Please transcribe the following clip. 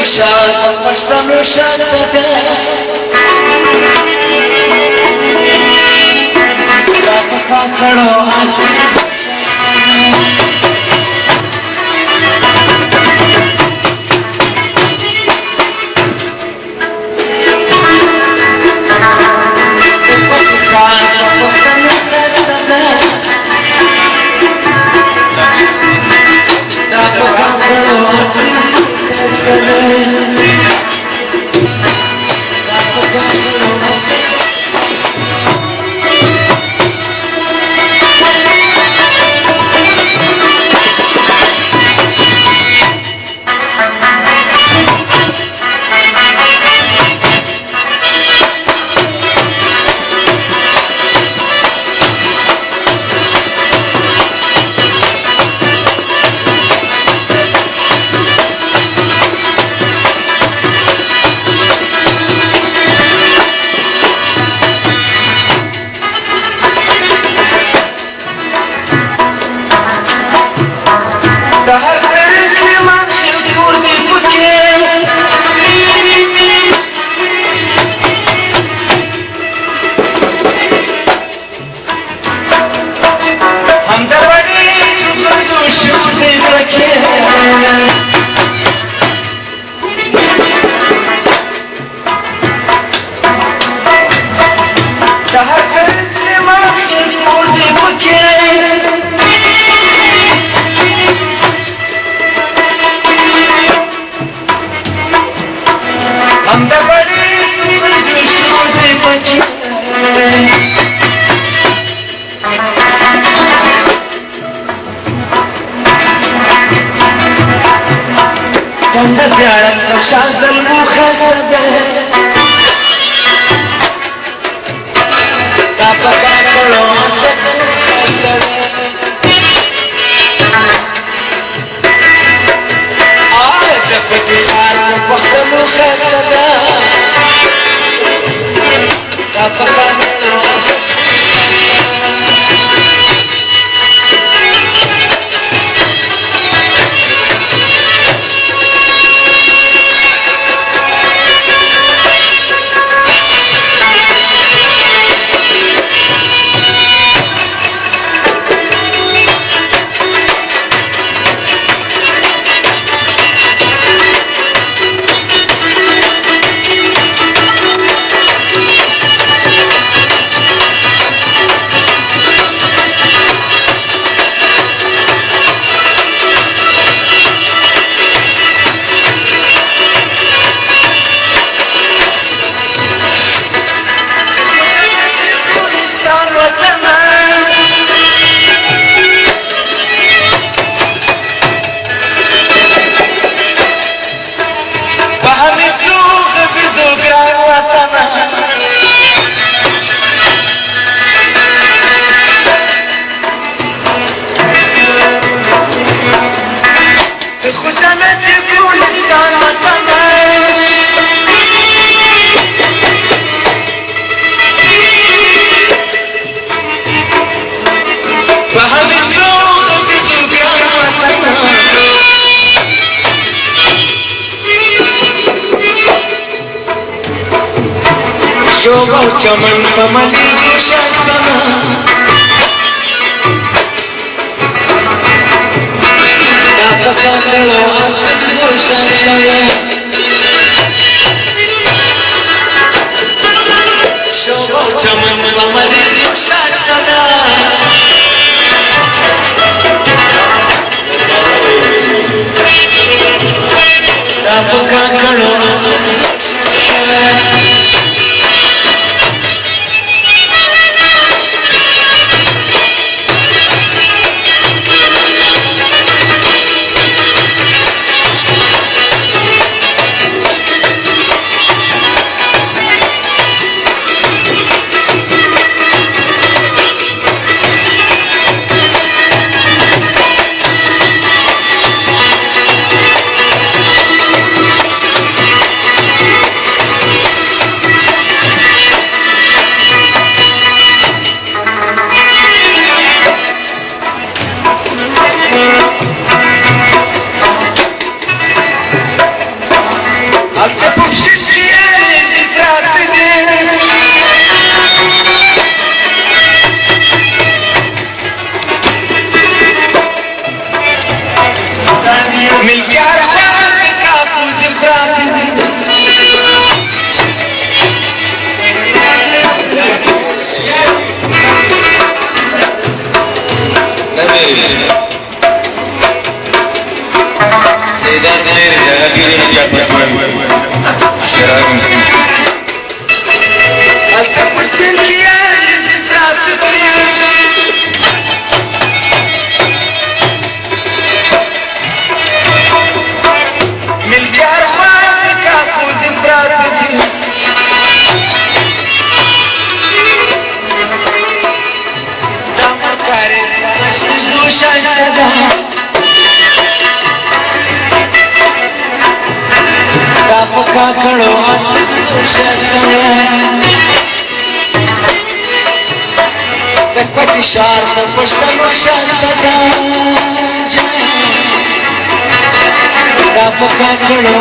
شاد پښتنو شاته ده دا په کاکړو آسي شاذ المخسده دا پکا کړو اسد د پټي خار پښتنو خسته دا پکا کړو چمن پمنی شاستنا دا پکا کړو اسد شاستنا شوبو چمن پمنی شاستنا دا پکا کړو اسد ملكار كابوس براتي سيدات غير جابيري جابت شيران الكبر تنكيا براتي ملكار كابوس براتي دمر كارس دوشان سدا دافکا کړو د پټ شار د پښتنو شاته دافکا کړو